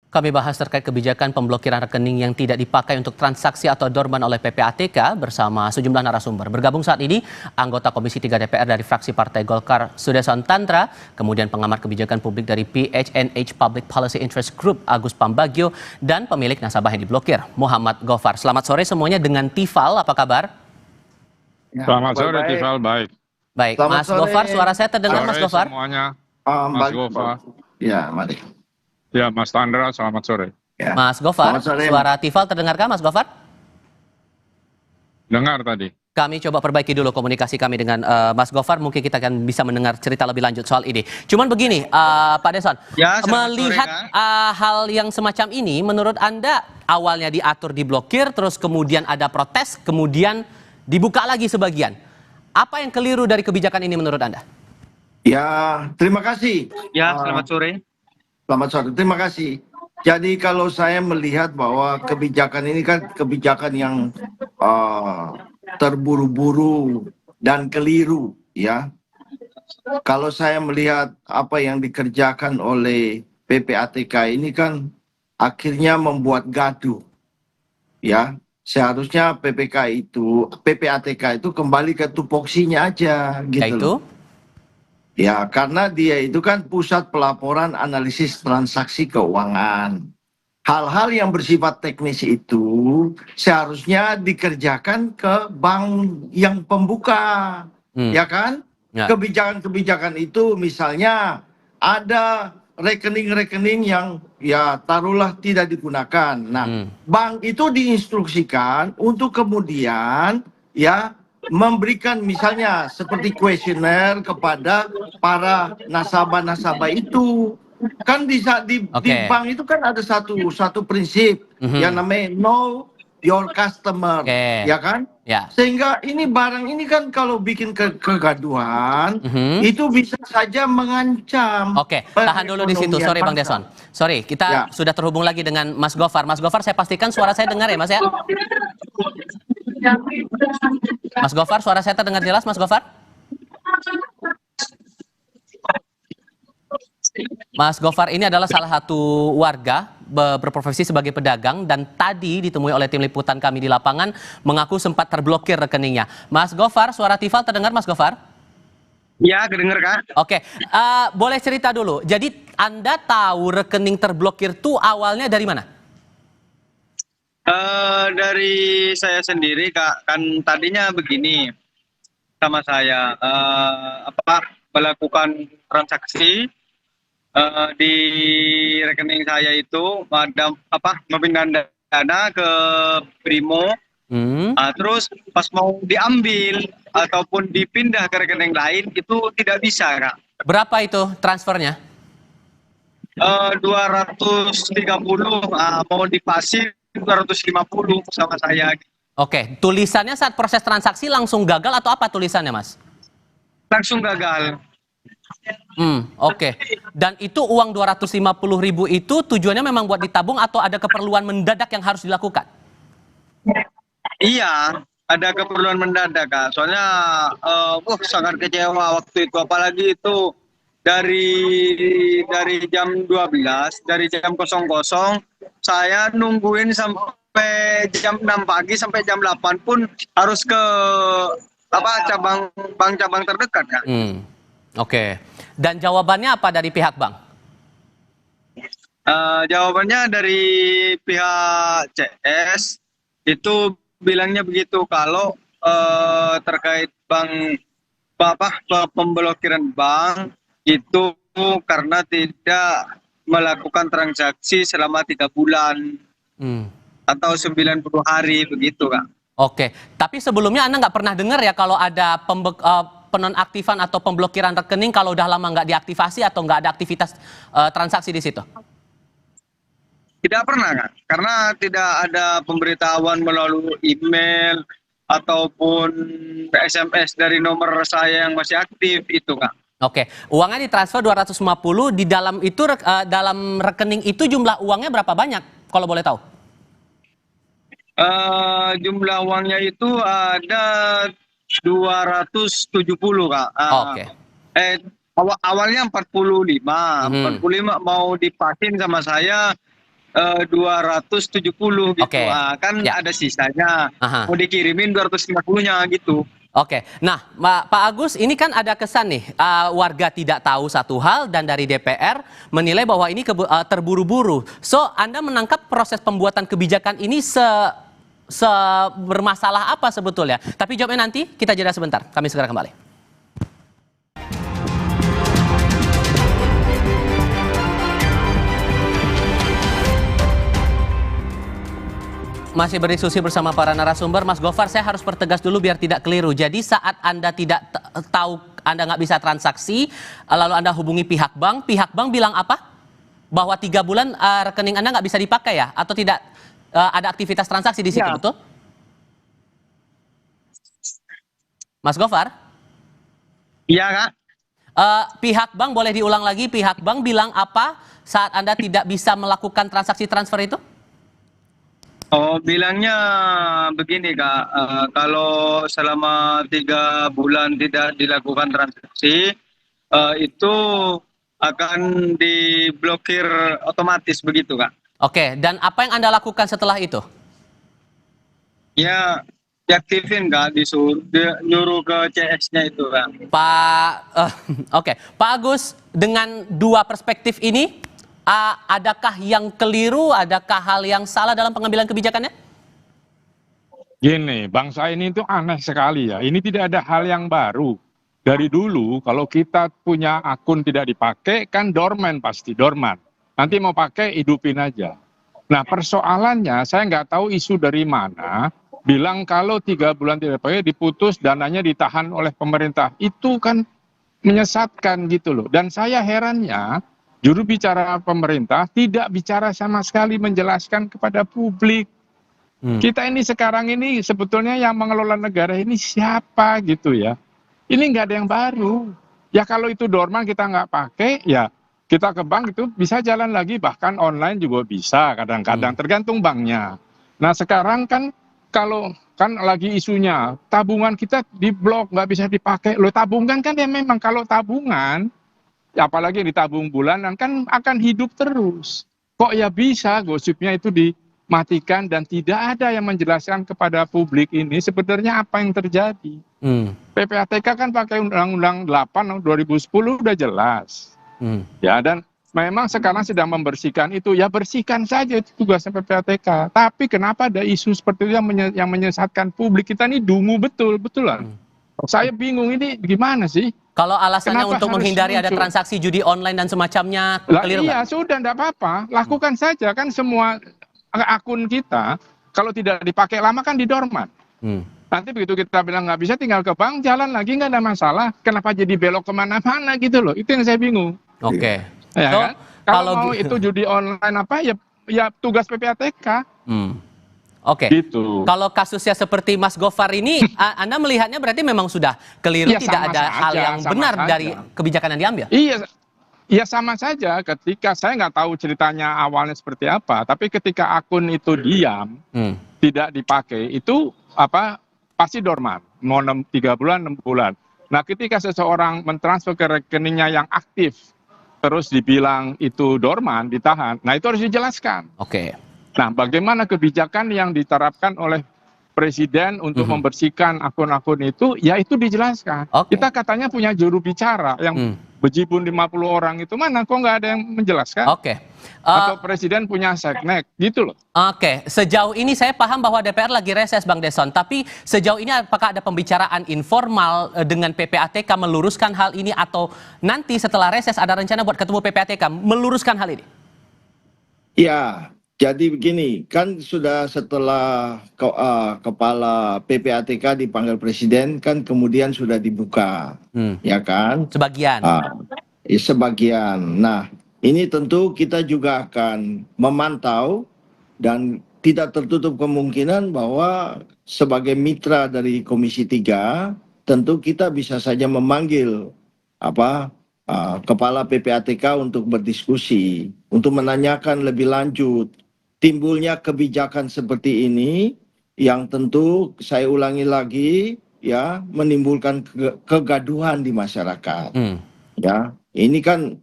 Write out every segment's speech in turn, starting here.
Kami bahas terkait kebijakan pemblokiran rekening yang tidak dipakai untuk transaksi atau dorman oleh PPATK bersama sejumlah narasumber. Bergabung saat ini anggota Komisi 3 DPR dari fraksi Partai Golkar, Sudesson Tantra, kemudian pengamat kebijakan publik dari PHNH Public Policy Interest Group, Agus Pambagio, dan pemilik nasabah yang diblokir, Muhammad Gofar. Selamat sore semuanya dengan Tifal, apa kabar? Ya, Selamat sore, baik. Tifal. Baik. Baik, Selamat Mas sore. Gofar, suara saya terdengar, Mas Sore Gofar? semuanya. Mas Balik. Gofar. Ya, mari. Ya, Mas Tandra, selamat sore. Ya. Mas Gofar, Selamat sore. suara Tifal terdengarkah, Mas Gofar? Dengar tadi. Kami coba perbaiki dulu komunikasi kami dengan Mas Gofar. Mungkin kita akan bisa mendengar cerita lebih lanjut soal ini. Cuman begini, Pak Deson, Ya, melihat sore, hal yang semacam ini, menurut Anda awalnya diatur diblokir, terus kemudian ada protes, kemudian dibuka lagi sebagian. Apa yang keliru dari kebijakan ini menurut Anda? Ya, terima kasih. Ya, selamat sore. Selamat sore. Terima kasih. Jadi kalau saya melihat bahwa kebijakan ini kan kebijakan yang terburu-buru dan keliru, ya. Kalau saya melihat apa yang dikerjakan oleh PPATK ini kan akhirnya membuat gaduh, ya. Seharusnya PPATK itu kembali ke tupoksinya aja, gitu. Yaitu? Ya, karena dia itu kan pusat pelaporan analisis transaksi keuangan. Hal-hal yang bersifat teknis itu seharusnya dikerjakan ke bank yang pembuka, ya kan? Ya. Kebijakan-kebijakan itu misalnya ada rekening-rekening yang ya taruhlah tidak digunakan. Nah, bank itu diinstruksikan untuk kemudian ya memberikan misalnya seperti kuesioner kepada para nasabah-nasabah itu. Kan di bank itu kan ada satu prinsip yang namanya know your customer, ya kan? Ya. Sehingga ini barang ini kan kalau bikin kegaduhan itu bisa saja mengancam. Oke, tahan dulu di situ. Sorry Bang Deson. Sorry, kita sudah terhubung lagi dengan Mas Gofar. Mas Gofar, saya pastikan suara saya dengar ya Mas ya? Mas Gofar, suara saya terdengar jelas Mas Gofar? Mas Gofar ini adalah salah satu warga berprofesi sebagai pedagang dan tadi ditemui oleh tim liputan kami di lapangan mengaku sempat terblokir rekeningnya. Mas Gofar, suara Tifal terdengar Mas Gofar? Ya, kedengar Kak. Oke, boleh cerita dulu. Jadi Anda tahu rekening terblokir itu awalnya dari mana? Dari saya sendiri Kak, kan tadinya begini sama saya melakukan transaksi di rekening saya itu ada memindah dana ke Brimo, terus pas mau diambil ataupun dipindah ke rekening lain itu tidak bisa Kak. Berapa itu transfernya? 230, mau dipasir 250 sama saya. Oke, tulisannya saat proses transaksi langsung gagal atau apa tulisannya Mas? Langsung gagal. Oke. Dan itu uang 250.000 itu tujuannya memang buat ditabung atau ada keperluan mendadak yang harus dilakukan? Iya, ada keperluan mendadak Kak. Soalnya sangat kecewa waktu itu, apalagi itu dari jam 12, dari jam 00 saya nungguin sampai jam 6 pagi sampai jam 8 pun harus ke bank-cabang terdekat Kak. Oke. Dan jawabannya apa dari pihak bank? Jawabannya dari pihak CS itu bilangnya begitu kalau terkait pemblokiran bank itu karena tidak melakukan transaksi selama 3 bulan atau 90 hari begitu Kak. Oke. Tapi sebelumnya Anda nggak pernah dengar ya kalau ada penonaktifan atau pemblokiran rekening kalau udah lama nggak diaktifasi atau nggak ada aktivitas transaksi di situ? Tidak pernah Kak, karena tidak ada pemberitahuan melalui email ataupun SMS dari nomor saya yang masih aktif itu Kak. Oke, uangnya ditransfer 250, di dalam itu dalam rekening itu jumlah uangnya berapa banyak kalau boleh tahu? Jumlah uangnya itu ada 270 Kak. Oke. Awalnya 45 mau dipasin sama saya 270 gitu. Oke. Kan Ya. ada sisanya. Aha. Mau dikirimin 250-nya gitu. Oke, nah Pak Agus, ini kan ada kesan nih, warga tidak tahu satu hal dan dari DPR menilai bahwa ini terburu-buru. So, Anda menangkap proses pembuatan kebijakan ini bermasalah apa sebetulnya? Tapi jawabnya nanti, kita jeda sebentar. Kami segera kembali. Masih berdiskusi bersama para narasumber. Mas Gofar, saya harus pertegas dulu biar tidak keliru. Jadi saat Anda tidak tahu, Anda nggak bisa transaksi, lalu Anda hubungi pihak bank bilang apa? Bahwa 3 bulan rekening Anda nggak bisa dipakai ya? Atau tidak ada aktivitas transaksi di situ, Ya. betul? Mas Gofar? Iya, Kak. Pihak bank, boleh diulang lagi, pihak bank bilang apa saat Anda tidak bisa melakukan transaksi transfer itu? Oh, bilangnya begini, Kak. Kalau selama 3 bulan tidak dilakukan transaksi, itu akan diblokir otomatis begitu, Kak. Oke, dan apa yang Anda lakukan setelah itu? Ya, diaktifin, Kak, nyuruh ke CS-nya itu, Kak. Oke, Pak Agus, dengan dua perspektif ini, adakah yang keliru, adakah hal yang salah dalam pengambilan kebijakannya? Gini, bangsa ini itu aneh sekali ya. Ini tidak ada hal yang baru. Dari dulu kalau kita punya akun tidak dipakai kan dorman pasti, dorman. Nanti mau pakai hidupin aja. Nah persoalannya saya nggak tahu isu dari mana. Bilang kalau 3 bulan tidak dipakai diputus, dananya ditahan oleh pemerintah. Itu kan menyesatkan gitu loh. Dan saya herannya juru bicara pemerintah tidak bicara sama sekali menjelaskan kepada publik. Kita ini sekarang ini sebetulnya yang mengelola negara ini siapa gitu ya. Ini nggak ada yang baru. Ya kalau itu dorman kita nggak pakai, ya kita ke bank itu bisa jalan lagi. Bahkan online juga bisa kadang-kadang, tergantung banknya. Nah sekarang kan kalau kan lagi isunya tabungan kita diblok, nggak bisa dipakai. Loh tabungan kan ya memang kalau tabungan, apalagi ditabung bulanan kan akan hidup terus. Kok ya bisa gosipnya itu dimatikan dan tidak ada yang menjelaskan kepada publik ini sebenarnya apa yang terjadi. PPATK kan pakai Undang-Undang 8 2010 udah jelas. Ya dan memang sekarang sedang membersihkan itu, ya bersihkan saja itu tugasnya PPATK. Tapi kenapa ada isu seperti itu yang menyesatkan publik? Kita ini dungu betul-betulan. Saya bingung ini gimana sih? Kalau alasannya Kenapa untuk harus menghindari ada muncul? transaksi judi online dan semacamnya, Lah keliru iya nggak? sudah enggak apa-apa, lakukan saja kan semua akun kita kalau tidak dipakai lama kan didorman. Nanti begitu kita bilang nggak bisa tinggal ke bank, jalan lagi nggak ada masalah. Kenapa jadi belok kemana-mana gitu loh? Itu yang saya bingung. Oke. Ya, So, kan? Kalau mau itu judi online apa ya tugas PPATK. Oke. Gitu. Kalau kasusnya seperti Mas Gofar ini, Anda melihatnya berarti memang sudah keliru, Iya, tidak sama ada hal saja, yang sama benar saja. dari kebijakan yang diambil? Iya sama saja ketika saya nggak tahu ceritanya awalnya seperti apa, tapi ketika akun itu diam, tidak dipakai, itu pasti dorman, mau 3 bulan, 6 bulan. Nah ketika seseorang mentransfer ke rekeningnya yang aktif, terus dibilang itu dorman, ditahan, nah itu harus dijelaskan. Oke. Nah bagaimana kebijakan yang diterapkan oleh Presiden untuk membersihkan akun-akun itu, ya itu dijelaskan. Oke. Kita katanya punya juru bicara yang bejibun 50 orang itu, mana kok nggak ada yang menjelaskan? Oke. Atau Presiden punya seknek, gitu loh. Oke, sejauh ini saya paham bahwa DPR lagi reses, Bang Deson. Tapi sejauh ini apakah ada pembicaraan informal dengan PPATK meluruskan hal ini, atau nanti setelah reses ada rencana buat ketemu PPATK meluruskan hal ini? Ya, jadi begini, kan sudah setelah kepala PPATK dipanggil Presiden, kan kemudian sudah dibuka, ya kan? Sebagian. Sebagian. Nah, ini tentu kita juga akan memantau dan tidak tertutup kemungkinan bahwa sebagai mitra dari Komisi 3, tentu kita bisa saja memanggil kepala PPATK untuk berdiskusi, untuk menanyakan lebih lanjut timbulnya kebijakan seperti ini yang tentu saya ulangi lagi ya menimbulkan kegaduhan di masyarakat. Ya, ini kan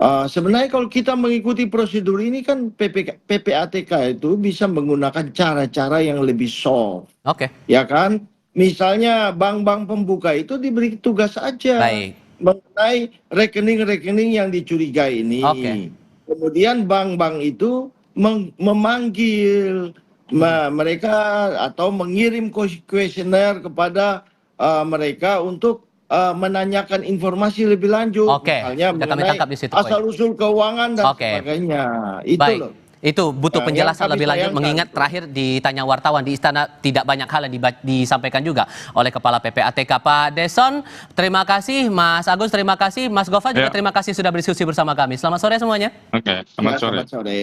Sebenarnya kalau kita mengikuti prosedur ini kan PPATK itu bisa menggunakan cara-cara yang lebih soft, Oke, ya kan? Misalnya bank-bank pembuka itu diberi tugas aja baik. mengenai rekening-rekening yang dicurigai ini. Oke. Kemudian bank-bank itu memanggil mereka atau mengirim kuesioner kepada mereka untuk menanyakan informasi lebih lanjut, Oke, misalnya sudah kami mengenai tangkap di situ poin. asal-usul keuangan dan Oke. sebagainya. Itu Baik. loh. Itu butuh Yang penjelasan kami lebih lanjut, sayangkan mengingat itu. terakhir ditanya wartawan di istana tidak banyak hal yang disampaikan juga oleh Kepala PPATK. Pak Deson, terima kasih. Mas Agus, terima kasih. Mas Gova juga Ya. terima kasih sudah berdiskusi bersama kami. Selamat sore semuanya. Oke, selamat sore. Selamat sore.